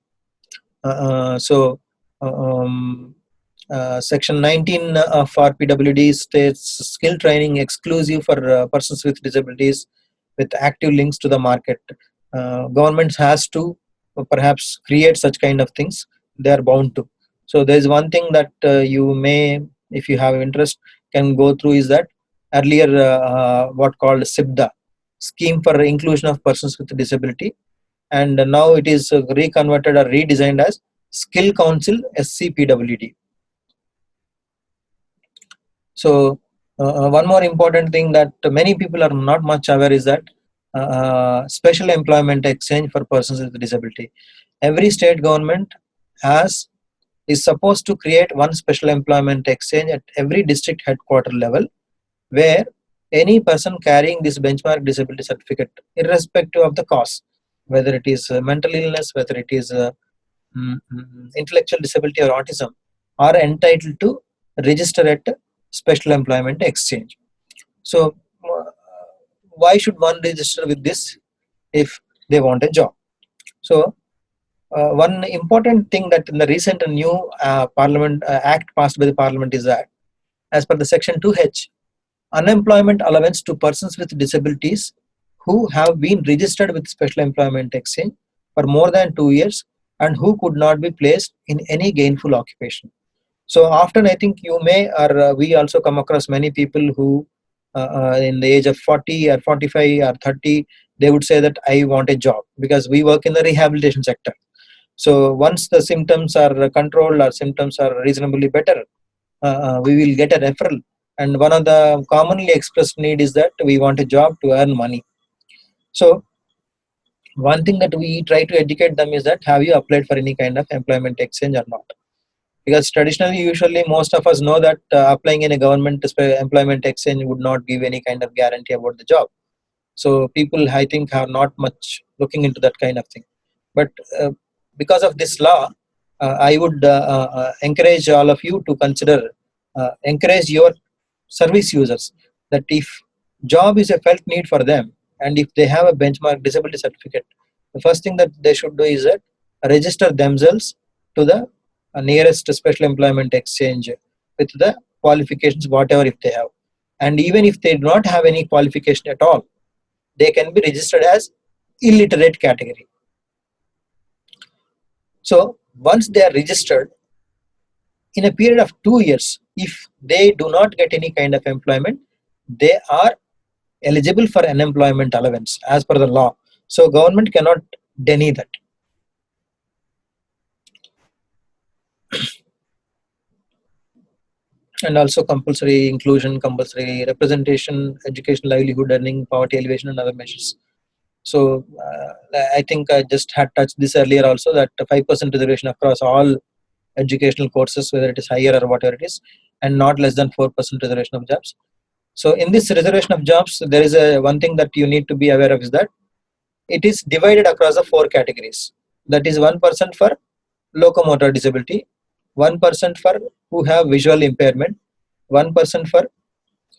Section 19 of RPWD states skill training exclusive for persons with disabilities with active links to the market. Government has to perhaps create such kind of things. They are bound to. So there is one thing that you may, if you have interest, can go through is that earlier what called SIBDA, Scheme for Inclusion of Persons with Disability, and now it is reconverted or redesigned as Skill Council SCPWD. So one more important thing that many people are not much aware is that special employment exchange for persons with disability. Every state government is supposed to create one special employment exchange at every district headquarter level, where any person carrying this benchmark disability certificate, irrespective of the cause, whether it is mental illness, whether it is intellectual disability or autism, are entitled to register at special employment exchange. So why should one register with this if they want a job? So one important thing that in the recent new parliament act passed by the parliament is that as per the section 2H, unemployment allowance to persons with disabilities who have been registered with special employment exchange for more than 2 years and who could not be placed in any gainful occupation. So often I think you may or we also come across many people who in the age of 40 or 45 or 30, they would say that I want a job, because we work in the rehabilitation sector. So once the symptoms are controlled or symptoms are reasonably better, we will get a referral. And one of the commonly expressed need is that we want a job to earn money. So one thing that we try to educate them is that have you applied for any kind of employment exchange or not? Because traditionally, usually most of us know that applying in a government employment exchange would not give any kind of guarantee about the job. So people, I think, are not much looking into that kind of thing. But because of this law, I would encourage all of you to consider, encourage your service users that if job is a felt need for them and if they have a benchmark disability certificate, the first thing that they should do is that register themselves to the nearest special employment exchange with the qualifications whatever if they have. And even if they do not have any qualification at all, they can be registered as illiterate category. So once they are registered, in a period of 2 years, if they do not get any kind of employment, they are eligible for unemployment allowance as per the law. So government cannot deny that. And also compulsory inclusion, compulsory representation, education, livelihood, earning, poverty elevation, and other measures. So I think I just had touched this earlier also, that 5% reservation across all educational courses, whether it is higher or whatever it is, and not less than 4% reservation of jobs. So in this reservation of jobs, there is a one thing that you need to be aware of is that it is divided across the 4 categories. That is 1% for locomotor disability, 1% for who have visual impairment, 1% for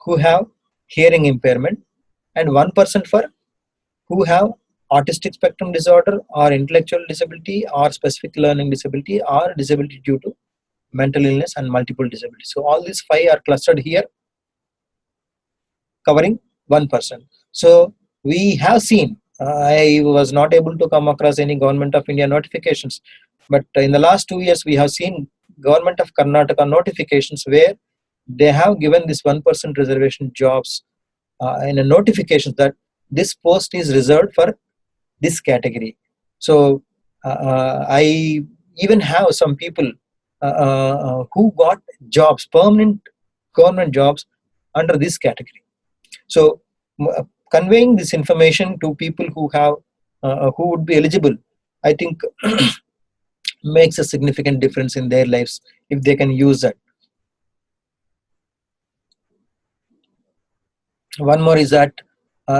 who have hearing impairment, and 1% for who have autistic spectrum disorder or intellectual disability or specific learning disability or disability due to mental illness and multiple disabilities. So all these 5 are clustered here, covering 1%. So we have seen, I was not able to come across any Government of India notifications, but in the last 2 years we have seen Government of Karnataka notifications where they have given this 1% reservation jobs in a notification that this post is reserved for this category. So I even have some people who got jobs, permanent government jobs under this category. So conveying this information to people who have who would be eligible, I think makes a significant difference in their lives if they can use that. One more is that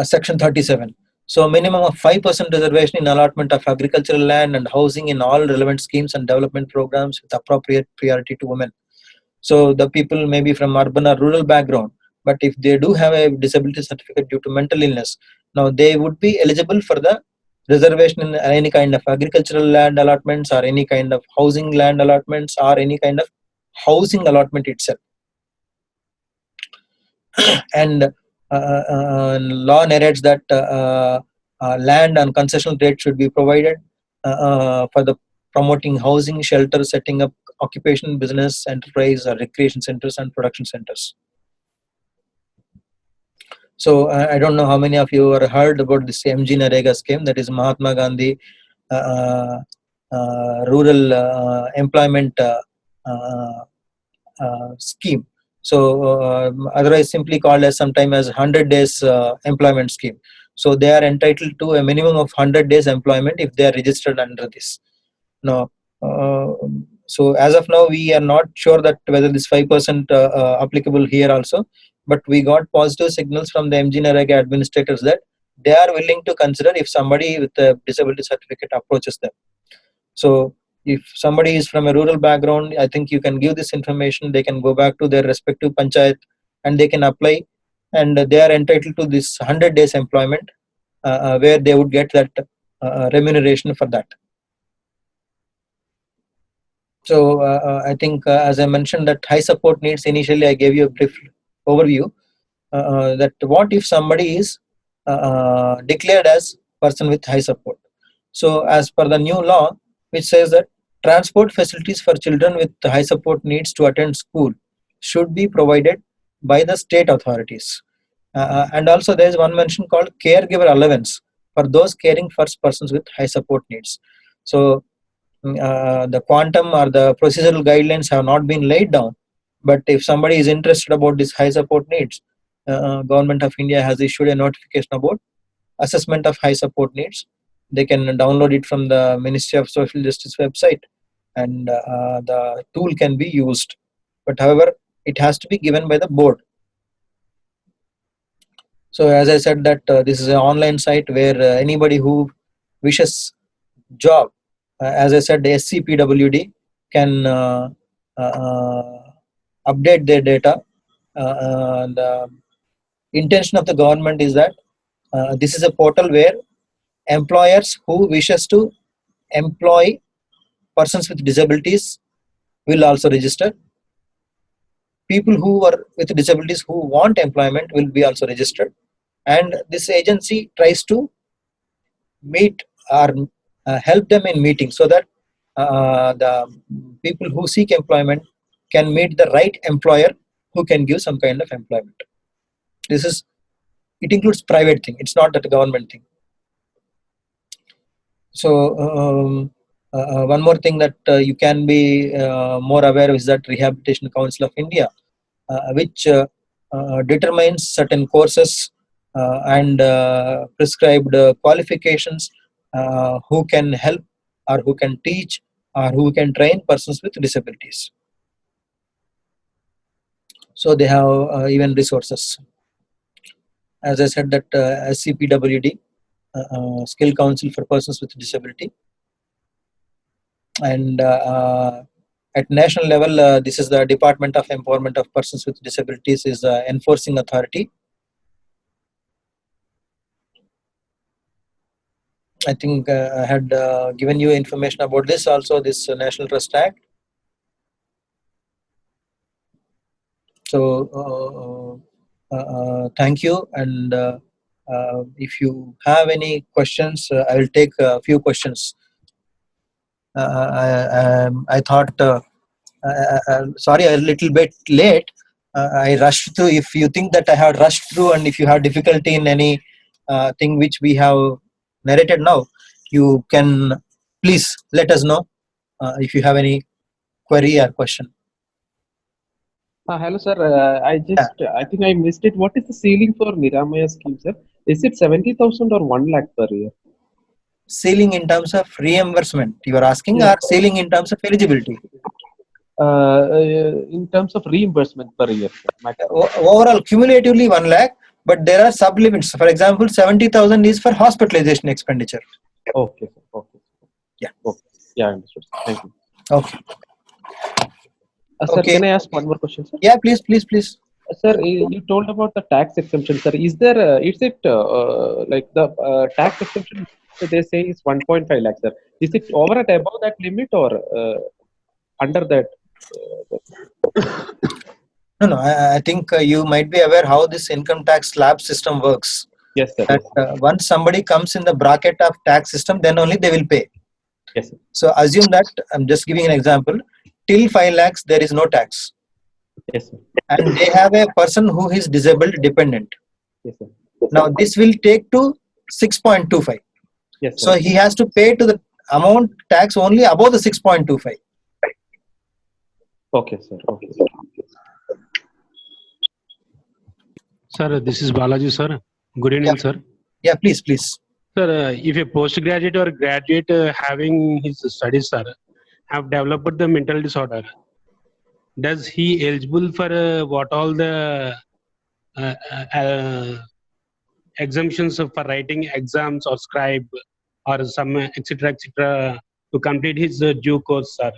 section 37. So minimum of 5% reservation in allotment of agricultural land and housing in all relevant schemes and development programs with appropriate priority to women. So the people may be from urban or rural background, but if they do have a disability certificate due to mental illness, now they would be eligible for the reservation in any kind of agricultural land allotments or any kind of housing land allotments or any kind of housing allotment itself. And law narrates that land and concessional rate should be provided for the promoting housing, shelter, setting up occupation, business, enterprise, or recreation centers and production centers. So I don't know how many of you have heard about this MG Narega scheme, that is Mahatma Gandhi Rural Employment scheme. So otherwise simply called as sometime as 100 days employment scheme. So they are entitled to a minimum of 100 days employment if they are registered under this. Now, so as of now, we are not sure that whether this 5% applicable here also, but we got positive signals from the MG Narega administrators that they are willing to consider if somebody with a disability certificate approaches them. So if somebody is from a rural background, I think you can give this information. They can go back to their respective panchayat and they can apply, and they are entitled to this 100 days employment where they would get that remuneration for that. So I think as I mentioned that high support needs, initially I gave you a brief overview that what if somebody is declared as person with high support. So as per the new law, which says that transport facilities for children with high support needs to attend school should be provided by the state authorities. And also there is one mention called caregiver allowance for those caring for persons with high support needs. So the quantum or the procedural guidelines have not been laid down, but if somebody is interested about this high support needs, Government of India has issued a notification about assessment of high support needs. They can download it from the Ministry of Social Justice website, and the tool can be used. But however, it has to be given by the board. So as I said that this is an online site where anybody who wishes job, as I said, the SC PWD can update their data. The intention of the government is that this is a portal where employers who wishes to employ persons with disabilities will also register. People who are with disabilities who want employment will be also registered. And this agency tries to meet or help them in meetings so that the people who seek employment can meet the right employer who can give some kind of employment. It includes private thing. It's not that government thing. So one more thing that you can be more aware of is that Rehabilitation Council of India, which determines certain courses and prescribed qualifications who can help or who can teach or who can train persons with disabilities. So they have even resources. As I said, that SCPWD, Skill Council for Persons with Disability, and at national level, this is the Department of Empowerment of Persons with Disabilities, is the enforcing authority. I think I had given you information about this also, this National Trust Act. So thank you, and if you have any questions, I will take a few questions. I thought, sorry, a little bit late. I rushed through. If you think that I have rushed through, and if you have difficulty in any thing which we have narrated now, you can please let us know if you have any query or question. Hello, sir. I think I missed it. What is the ceiling for Niramaya scheme, sir? Is it 70,000 or 1 lakh per year? Ceiling in terms of reimbursement, you are asking, Yeah. or ceiling in terms of eligibility? In terms of reimbursement per year. Overall, cumulatively 1 lakh, but there are sub limits. For example, 70,000 is for hospitalization expenditure. Okay, sir. Okay. Yeah. Okay. Yeah, understood. Thank you. Okay. Sir, Okay. can I ask one more question, sir? Yeah, please. Sir, you told about the tax exemption, sir. Is it like the tax exemption they say is 1.5 lakh, sir? Is it over and above that limit or under that? No. I think you might be aware how this income tax slab system works. Yes, sir. That once somebody comes in the bracket of tax system, then only they will pay. Yes, sir. So assume that, I'm just giving an example, till 5 lakhs there is no tax. Yes, sir. And they have a person who is disabled dependent. Yes, sir. Now this will take to 6.25. Yes, sir. So he has to pay to the amount tax only above the 6.25. Okay, sir. Okay. Sir, this is Balaji, sir. Good evening, sir. Yeah, please. Sir, if a postgraduate or graduate having his studies, sir, have developed the mental disorder, does he eligible for what all the exemptions for writing exams or scribe or some etc. to complete his due course, sir?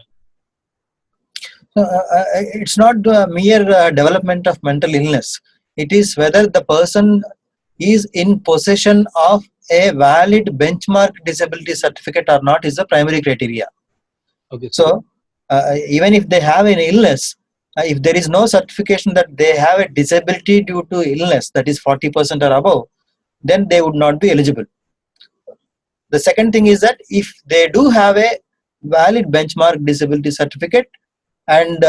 It's not the mere development of mental illness. It is whether the person is in possession of a valid benchmark disability certificate or not is the primary criteria. Okay. So even if they have an illness, if there is no certification that they have a disability due to illness that is 40% or above, then they would not be eligible. The second thing is that if they do have a valid benchmark disability certificate, and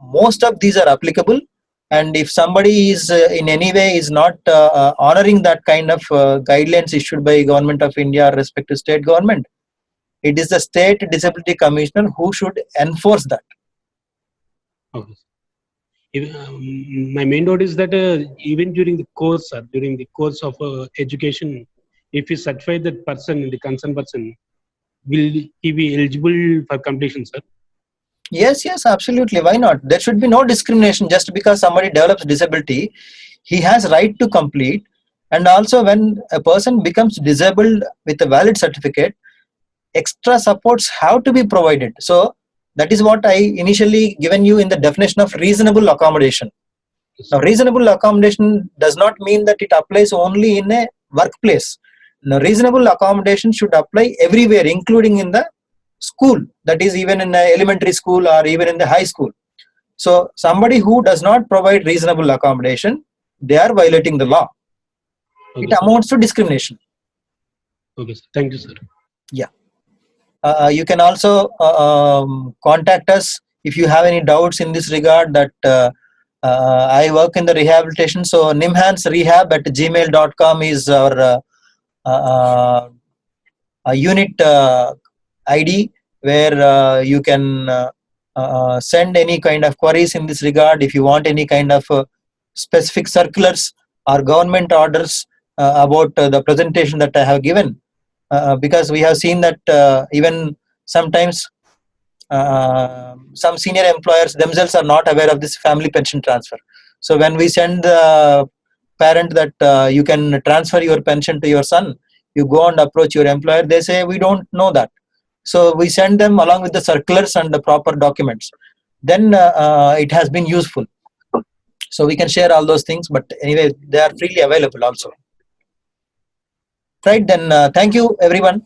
most of these are applicable, and if somebody is in any way is not honoring that kind of guidelines issued by Government of India or respective state government, it is the State Disability Commissioner who should enforce that. Okay. My main doubt is that even during the course, sir, during the course of education, if you certify that person, the concerned person, will he be eligible for completion, sir? Yes, absolutely. Why not? There should be no discrimination just because somebody develops disability. He has right to complete. And also when a person becomes disabled with a valid certificate, extra supports have to be provided. So that is what I initially given you in the definition of reasonable accommodation. Now, reasonable accommodation does not mean that it applies only in a workplace. Now, reasonable accommodation should apply everywhere, including in the school, that is even in the elementary school or even in the high school. So somebody who does not provide reasonable accommodation, they are violating the law. Okay, It sir. amounts to discrimination. Okay, sir. Thank you, sir. You can also contact us if you have any doubts in this regard. That I work in the rehabilitation, so nimhansrehab@gmail.com is our unit ID, where you can send any kind of queries in this regard. If you want any kind of specific circulars or government orders about the presentation that I have given, because we have seen that even sometimes some senior employers themselves are not aware of this family pension transfer. So when we send the parent that you can transfer your pension to your son, you go and approach your employer, they say we don't know that. So we send them along with the circulars and the proper documents. Then it has been useful. So we can share all those things, but anyway, they are freely available also. Right, then thank you everyone.